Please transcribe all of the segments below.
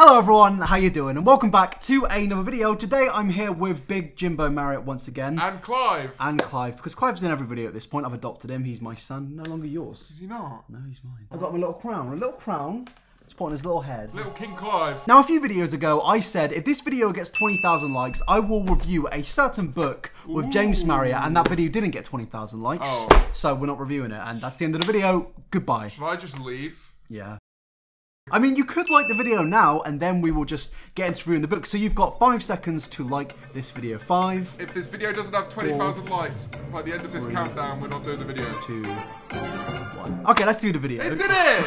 Hello everyone, how you doing? And welcome back to another video. Today I'm here with Big Jimbo Marriott once again. And Clive. And Clive, because Clive's in every video at this point. I've adopted him. He's my son, no longer yours. Is he not? No, he's mine. I've got my little crown. A little crown. It's put on his little head. Little King Clive. Now, a few videos ago, I said if this video gets 20,000 likes, I will review a certain book with James Marriott, and that video didn't get 20,000 likes. So we're not reviewing it, and that's the end of the video. Goodbye. Should I just leave? Yeah. I mean, you could like the video now, and then we will just get into reviewing the book. So you've got 5 seconds to like this video. 5. If this video doesn't have 20,000 likes by the end of this countdown, we're not doing the video. 2, 1. Okay, let's do the video. It did it!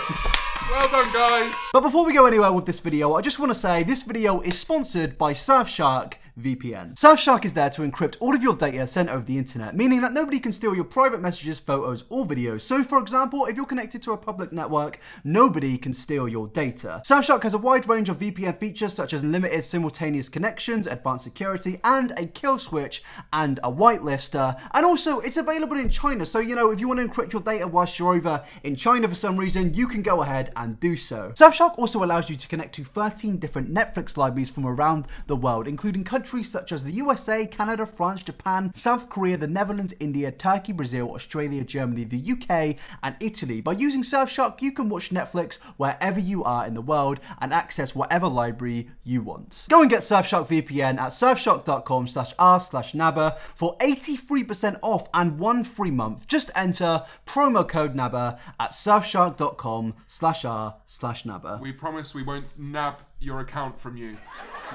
Well done, guys. But before we go anywhere with this video, I just want to say this video is sponsored by Surfshark VPN. Surfshark is there to encrypt all of your data sent over the internet, meaning that nobody can steal your private messages, photos, or videos. So for example, if you're connected to a public network, nobody can steal your data. Surfshark has a wide range of VPN features such as limited simultaneous connections, advanced security, and a kill switch, and a whitelister. And also, it's available in China, so you know, if you want to encrypt your data whilst you're over in China for some reason, you can go ahead and do so. Surfshark also allows you to connect to 13 different Netflix libraries from around the world, including countries such as the USA, Canada, France, Japan, South Korea, the Netherlands, India, Turkey, Brazil, Australia, Germany, the UK, and Italy. By using Surfshark, you can watch Netflix wherever you are in the world and access whatever library you want. Go and get Surfshark VPN at surfshark.com/r/nabber for 83% off and 1 free month. Just enter promo code NABBER at surfshark.com/r/nabber. We promise we won't nab your account from you.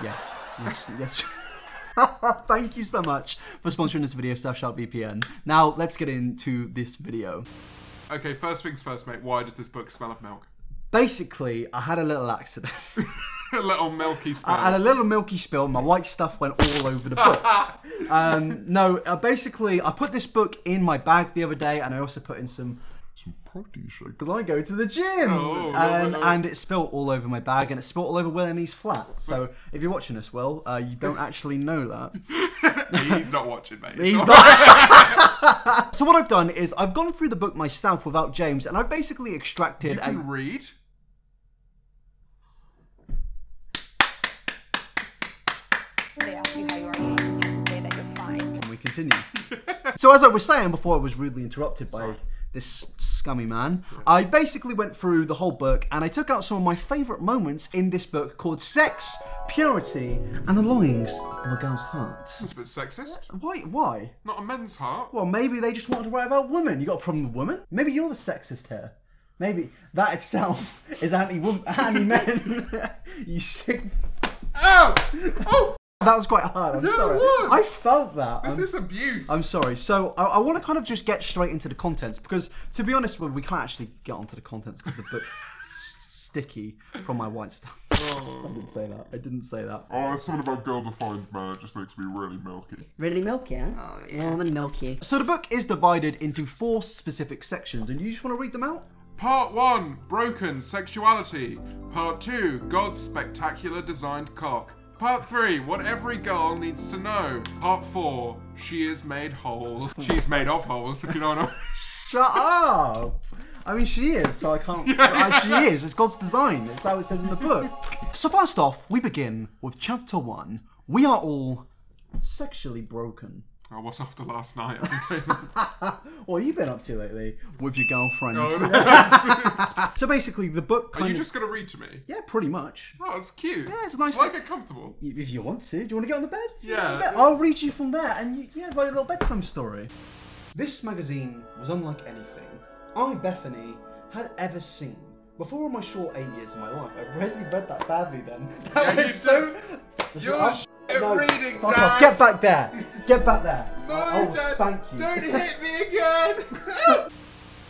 Yes. Yes. Thank you so much for sponsoring this video, Surfshark VPN. Now, let's get into this video. Okay, first things first, mate. Why does this book smell of milk? Basically, I had a little accident. A little milky spill. I had a little milky spill. My white stuff went all over the book. Basically, I put this book in my bag the other day, and I also put in some protein shake because I go to the gym, and it spilled all over my bag, and it spilled all over Will and he's flat. So if you're watching this, Will, you don't actually know that. He's not watching, mate. He's not. So what I've done is I've gone through the book myself without James, and I've basically extracted. You can read. They ask you how you are, you just have to say that you're fine. Can we continue? So as I was saying before, I was rudely interrupted by this scummy man. I basically went through the whole book and I took out some of my favourite moments in this book called Sex, Purity, and the Longings of a Girl's Heart. That's a bit sexist. Why? Not a men's heart. Well, maybe they just wanted to write about women. You got a problem with women? Maybe you're the sexist here. Maybe that itself is anti-men. You sick... Ow! Oh! That was quite hard, I'm sorry. I felt that. This is abuse. I'm sorry. So, I want to kind of just get straight into the contents, because, to be honest, we can't actually get onto the contents because the book's sticky from my white stuff. I didn't say that. Oh, it's something about girl-defined man. It just makes me really milky. Really milky, huh? Oh, yeah. More than milky. So the book is divided into 4 specific sections, and you just want to read them out? Part 1, broken sexuality. Part 2, God's spectacular designed cock. Part 3, what every girl needs to know. Part 4, she is made whole. She's made of holes, if you don't know. Shut up! I mean, she is, so I can't... She is, it's God's design. It's how it says in the book. So first off, we begin with chapter 1. We are all sexually broken. Oh, what's after last night? What have you been up to lately with your girlfriend? Oh, no. So basically, the book kind Are you of... just going to read to me? Yeah, pretty much. Oh, it's cute. Yeah, it's nice. Shall I get comfortable? If you want to. Do you want to get on the bed? Yeah. I'll read you from there, and like a little bedtime story. This magazine was unlike anything I, Bethany, had ever seen. Before all my short 8 years of my life, I rarely read that badly then. That was so... You're reading, Fuck Dad! off. Get back there! Get back there! No, I will Dad! spank you. Don't hit me again!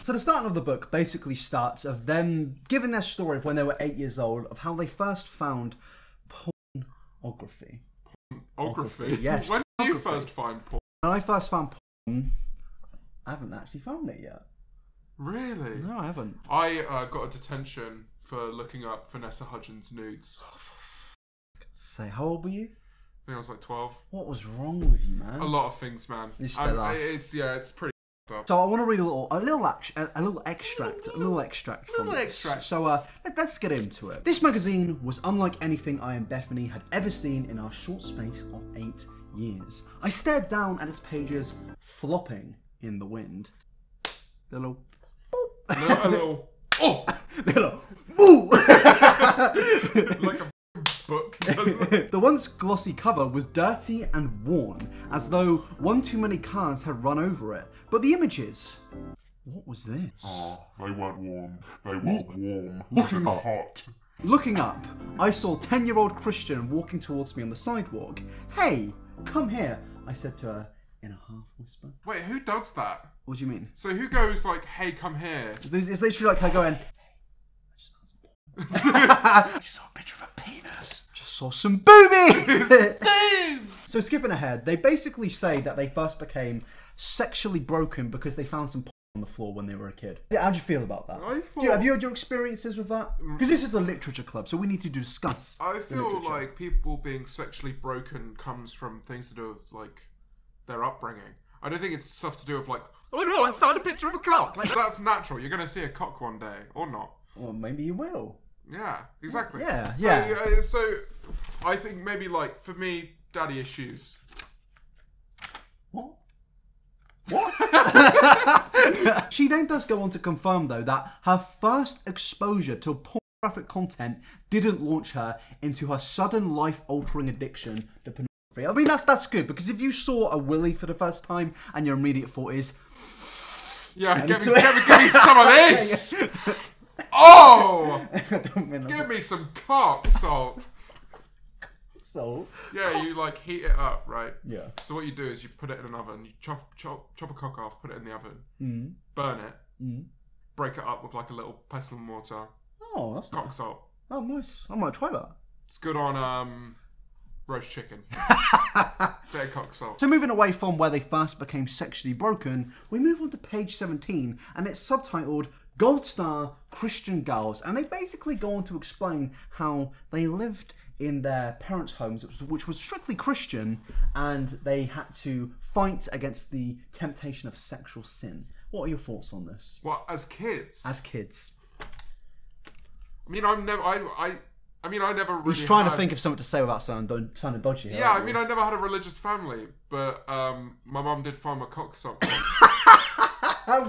So the start of the book basically starts of them giving their story of when they were 8 years old, of how they first found pornography. Pornography? Yes. When did you first find porn? When I first found porn, I haven't actually found it yet. Really? No, I haven't. I got a detention for looking up Vanessa Hudgens nudes. Say, how old were you? I think I was like 12. What was wrong with you, man? A lot of things, man. You said that. It's pretty So I want to read a little extract from this. So let's get into it. This magazine was unlike anything I and Bethany had ever seen in our short space of 8 years. I stared down at its pages, flopping in the wind. Little boo! Like a book, doesn't it? The once glossy cover was dirty and worn, as though one too many cars had run over it. But the images, what was this? Oh, they weren't warm. They weren't warm. Hot. Looking up, I saw 10-year-old Christian walking towards me on the sidewalk. Hey, come here, I said to her in a half whisper. Wait, who does that? What do you mean? So who goes like, hey, come here? It's literally like her going, I just saw a picture of a penis. Just saw some boobies! So skipping ahead, they basically say that they first became sexually broken because they found some on the floor when they were a kid. Yeah, how do you feel about that? Have you had your experiences with that? Because this is the literature club, so we need to discuss. I feel like people being sexually broken comes from things to do with like their upbringing. I don't think it's stuff to do with like, oh no, I found a picture of a cock. Like, that's natural. You're gonna see a cock one day, or not. Well, maybe you will. Yeah, exactly. Yeah, so, yeah. So I think maybe like for me, daddy issues. What? She then does go on to confirm, though, that her first exposure to pornographic content didn't launch her into her sudden life-altering addiction to pornography. I mean, that's good, because if you saw a willy for the first time and your immediate thought is, yeah, give me some of this. Oh, give me some cock salt. So yeah, you like heat it up, right? Yeah. So what you do is you put it in an oven, you chop a cock off, put it in the oven, burn it, break it up with like a little pestle and mortar. Oh, that's cock nice. salt. Oh, nice. I might try that. It's good on roast chicken. Bit of cock salt. So moving away from where they first became sexually broken, we move on to page 17, and it's subtitled Gold Star Christian Girls, and they basically go on to explain how they lived in their parents' homes, which was strictly Christian, and they had to fight against the temptation of sexual sin. What are your thoughts on this? What, as kids? As kids. I mean, I never really He's trying to think of something to say without sounding dodgy. Yeah, I mean, I never had a religious family, but my mum did find my cock sock once.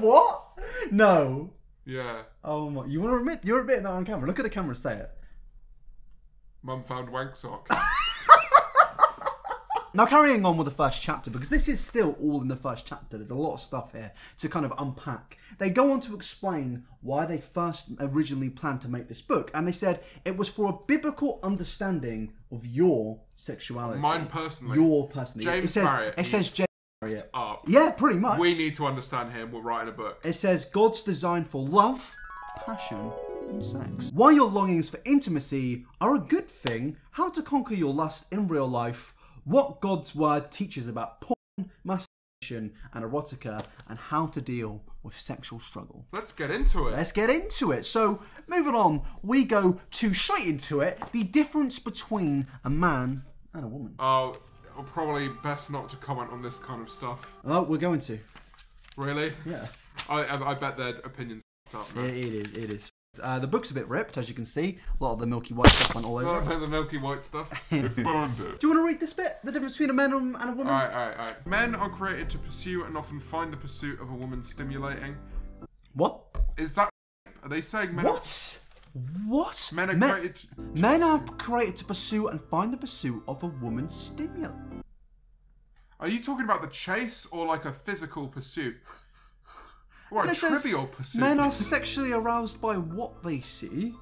What? No. Yeah. Oh my! You want to admit you're admitting that on camera? Look at the camera. Say it. Mum found wank sock. Now carrying on with the first chapter, because this is still all in the first chapter. There's a lot of stuff here to kind of unpack. They go on to explain why they first originally planned to make this book, and they said it was for a biblical understanding of your sexuality. Mine personally. Your personally. James Marriott. It says James Marriott. Up. Yeah, pretty much. We need to understand him. We're writing a book. It says God's design for love, passion, and sex. While your longings for intimacy are a good thing, how to conquer your lust in real life, what God's word teaches about porn, masturbation, and erotica, and how to deal with sexual struggle. Let's get into it. Let's get into it. So, moving on, we go straight into it, the difference between a man and a woman. Oh, probably best not to comment on this kind of stuff. Oh, we're going to. Really? Yeah. I bet their opinions up, man. It is. The book's a bit ripped, as you can see. A lot of the milky white stuff went all over it. The milky white stuff. It burned it. Do you want to read this bit? The difference between a man and a woman? Alright. Men are created to pursue and often find the pursuit of a woman stimulating. What? Is that... Are they saying men... What? What? Men are created... Men are created to pursue and find the pursuit of a woman's stimulant. Are you talking about the chase or like a physical pursuit? Or a trivial pursuit? Men are sexually aroused by what they see,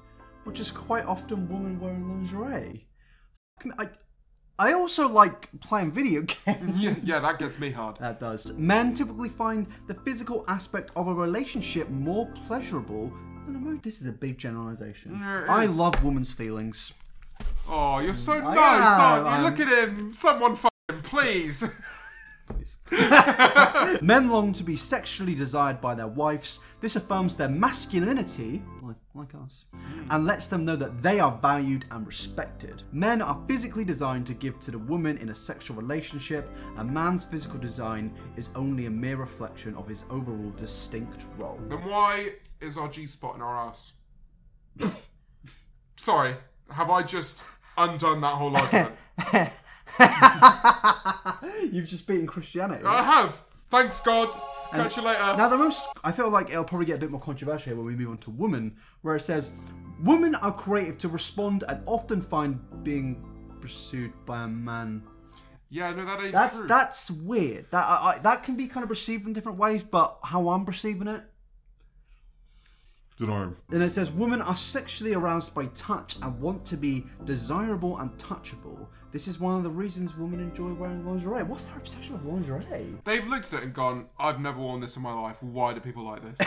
which is quite often women wearing lingerie. I also like playing video games. Yeah, that gets me hard. That does. Men typically find the physical aspect of a relationship more pleasurable than emotional. This is a big generalization. Yeah, I love women's feelings. Oh, you're so nice, aren't you? Look at him. Someone fuck him, please. Men long to be sexually desired by their wives. This affirms their masculinity. like us, and lets them know that they are valued and respected. Men are physically designed to give to the woman in a sexual relationship. A man's physical design is only a mere reflection of his overall distinct role. Then why is our G-spot in our ass? Sorry, have I just undone that whole argument? You've just beaten Christianity. I have. Thanks, God. Catch you later. Now, I feel like it'll probably get a bit more controversial here when we move on to woman, where it says, women are creative to respond and often find being pursued by a man. Yeah, no, that ain't true. That's weird. That can be kind of perceived in different ways, but how I'm perceiving it. Dunno. And it says, women are sexually aroused by touch and want to be desirable and touchable. This is one of the reasons women enjoy wearing lingerie. What's their obsession with lingerie? They've looked at it and gone, I've never worn this in my life. Why do people like this?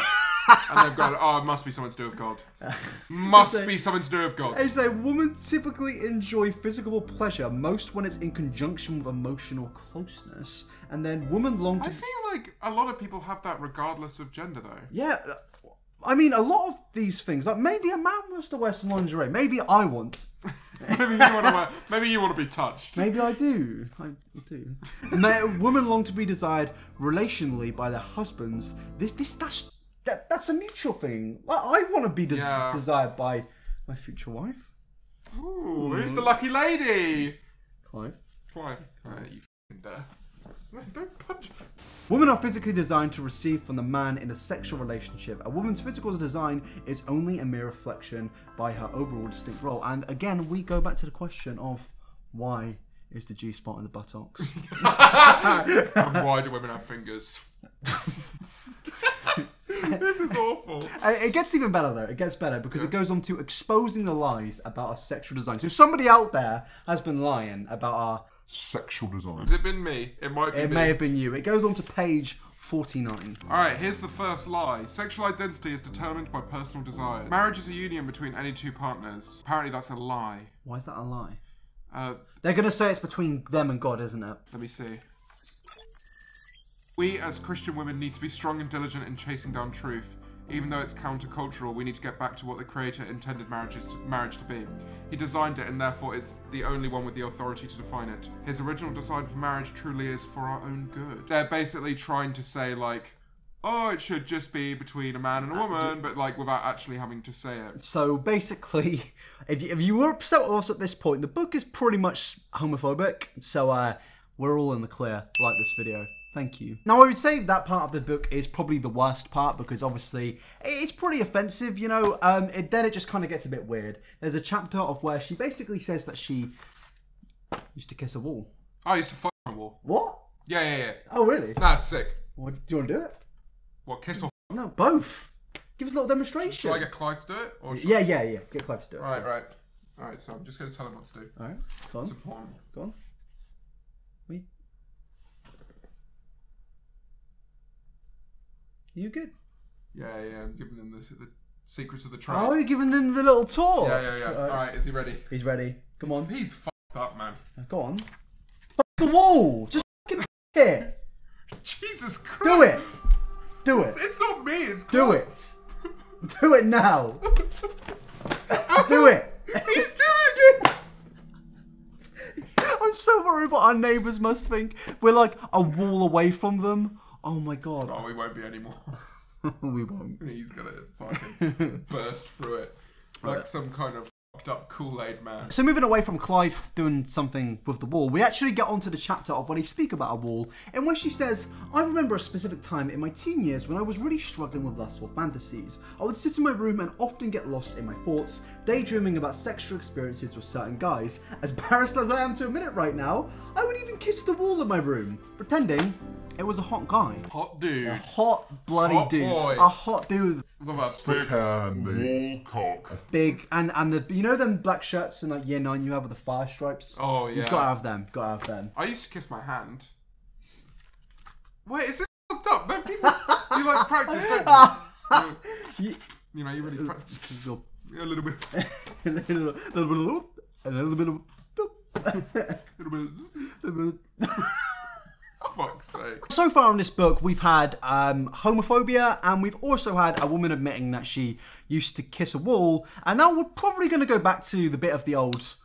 And they've gone, oh, it must be something to do with God. Must be something to do with God. They say women typically enjoy physical pleasure most when it's in conjunction with emotional closeness. And then women long to... I feel like a lot of people have that regardless of gender, though. Yeah. I mean, a lot of these things, like maybe a man wants to wear some lingerie. Maybe I want. Maybe you want to be touched. Maybe I do. I do. Women long to be desired relationally by their husbands. That's a mutual thing. I want to be desired by my future wife. Ooh, who's the lucky lady? Clive. You f***ing there. Don't punch. Women are physically designed to receive from the man in a sexual relationship. A woman's physical design is only a mere reflection by her overall distinct role. And again, we go back to the question of why is the G-spot in the buttocks? And why do women have fingers? This is awful. It gets even better though. It gets better because it goes on to exposing the lies about our sexual design. So if somebody out there has been lying about our sexual design. Has it been me? It might be me. It may have been you. It goes on to page 49. Alright, here's the first lie. Sexual identity is determined by personal desire. Marriage is a union between any two partners. Apparently that's a lie. Why is that a lie? They're going to say it's between them and God, isn't it? Let me see. We as Christian women need to be strong and diligent in chasing down truth. Even though it's countercultural, we need to get back to what the Creator intended marriage to be. He designed it and therefore is the only one with the authority to define it. His original design for marriage truly is for our own good. They're basically trying to say like, oh, it should just be between a man and a woman, but like without actually having to say it. So basically, if you were upset with us at this point, the book is pretty much homophobic. So we're all in the clear. Like this video. Thank you. Now, I would say that part of the book is probably the worst part because obviously it's pretty offensive, you know. Then it just kind of gets a bit weird. There's a chapter of where she basically says that she used to kiss a wall. I used to fuck a wall. What? Yeah. Oh, really? That's sick. What, do you want to do it? What, kiss or No, both. Give us a little demonstration. Should I get Clive to do it? Or Yeah. Get Clive to do it. Alright, so I'm just going to tell him what to do. Alright, go on. It's important. Go on. Wait. You good? Yeah, I'm giving them the secrets of the trade. Oh, you're giving them the little tour? Yeah. Alright, is he ready? He's ready. Come on. He's fucked up, man. Go on. Fuck the wall! Just fucking it! Jesus Christ! Do it! Do it! It's not me, it's Do it! Do it now! Do it! He's doing it! I'm so worried what our neighbours must think. We're like a wall away from them. Oh my god. Oh, we won't be anymore. We won't. He's gonna fucking burst through it. Like some kind of fucked up Kool-Aid man. So moving away from Clive doing something with the wall, we actually get onto the chapter of when he speaks about a wall, in which she says, I remember a specific time in my teen years when I was really struggling with lustful fantasies. I would sit in my room and often get lost in my thoughts, daydreaming about sexual experiences with certain guys. As embarrassed as I am to admit it right now, I would even kiss the wall in my room, pretending it was a hot guy. Hot dude. A hot bloody Hot dude. boy. A hot dude. With a Thick handy. Wall cock. Big and the you know them black shirts in like year 9 you have with the fire stripes? Oh yeah. He's gotta have them. Gotta have them. I used to kiss my hand. Wait, is it fucked up? Then people you like practice, don't you? You know, you really practice. A little bit. A little bit of a little bit of Oh, fuck. fuck's sake. So far in this book, we've had homophobia, and we've also had a woman admitting that she used to kiss a wall, and now we're probably going to go back to the bit of the old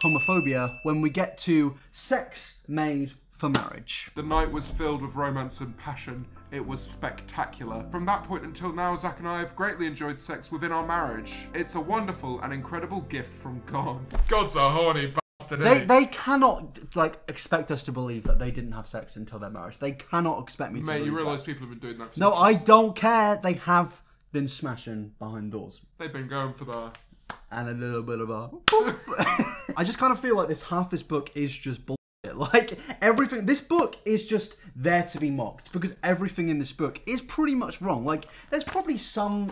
homophobia when we get to sex made for marriage. The night was filled with romance and passion. It was spectacular. From that point until now, Zach and I have greatly enjoyed sex within our marriage. It's a wonderful and incredible gift from God. God's a horny bastard, isn't he? They cannot expect us to believe that they didn't have sex until their marriage. They cannot expect me to Mate, believe you realise that. people have been doing that for No, centuries. I don't care. They have been smashing behind doors. They've been going for the... And a little bit of a... I just kind of feel like half this book is just bullshit. Like, everything... This book is just there to be mocked, because everything in this book is pretty much wrong. Like, there's probably some,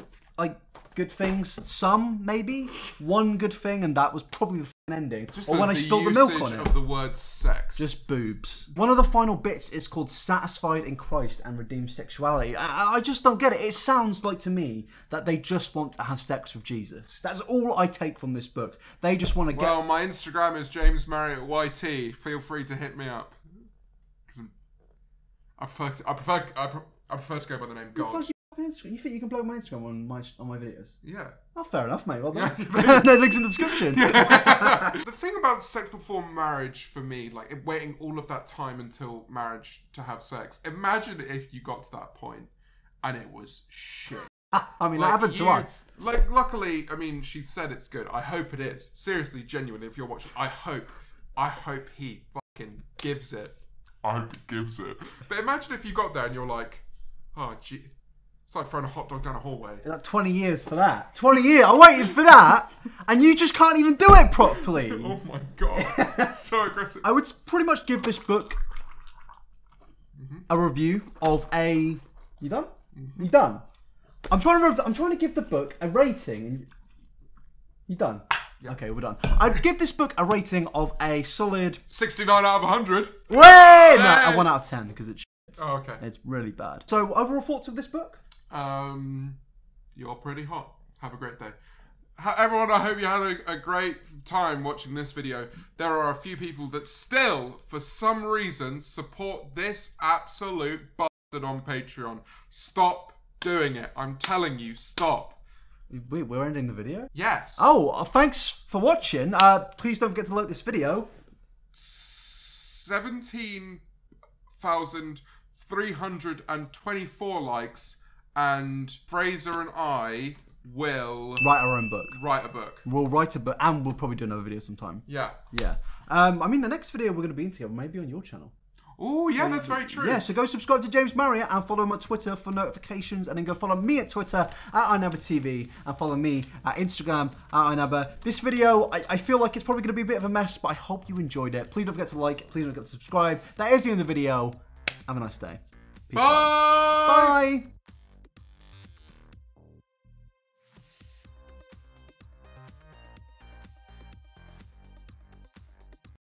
good things. Some, maybe. One good thing, and that was probably the ending. Just or when I spilled the milk on usage it. of the word sex. Just boobs. One of the final bits is called Satisfied in Christ and Redeemed Sexuality. I just don't get it. It sounds like to me that they just want to have sex with Jesus. That's all I take from this book. They just want to get... Well, my Instagram is James Marriott YT. Feel free to hit me up. I prefer to go by the name God. You think you can blow my Instagram on my videos? Yeah. Oh, fair enough, mate. Well done. No, links in the description. The thing about sex before marriage for me, like waiting all of that time until marriage to have sex. Imagine if you got to that point and it was shit. I mean, that happened to us. Like, luckily, I mean, she said it's good. I hope it is. Seriously, genuinely, if you're watching, I hope he fucking gives it. I hope it gives it. But imagine if you got there and you're like, oh, gee. It's like throwing a hot dog down a hallway. Like 20 years for that. 20 years. I waited for that, and you just can't even do it properly. Oh my god. So aggressive. I would pretty much give this book a review of a... You done? You done? I'm trying to give the book a rating. You done? Yeah. Okay, we're done. I'd give this book a rating of a solid... 69 out of 100. Wait! No, a 1 out of 10, because it's shit. Oh, okay. It's really bad. So, overall thoughts of this book? You're pretty hot. Have a great day. Everyone, I hope you had a great time watching this video. There are a few people that still, for some reason, support this absolute bastard on Patreon. Stop doing it. I'm telling you, stop. Wait, we're ending the video? Yes. Oh, thanks for watching. Please don't forget to like this video. 17,324 likes, and Fraser and I will Write our own book. write a book. We'll write a book, and we'll probably do another video sometime. Yeah. Yeah. I mean, the next video we're going to be in together may be on your channel. Oh, yeah, that's very true. Yeah, so go subscribe to James Marriott and follow him on Twitter for notifications, and then go follow me at Twitter at iNabber TV, and follow me at Instagram at iNabber. This video, I feel like it's probably going to be a bit of a mess, but I hope you enjoyed it. Please don't forget to like, please don't forget to subscribe. That is the end of the video. Have a nice day. Peace out. Bye! Bye!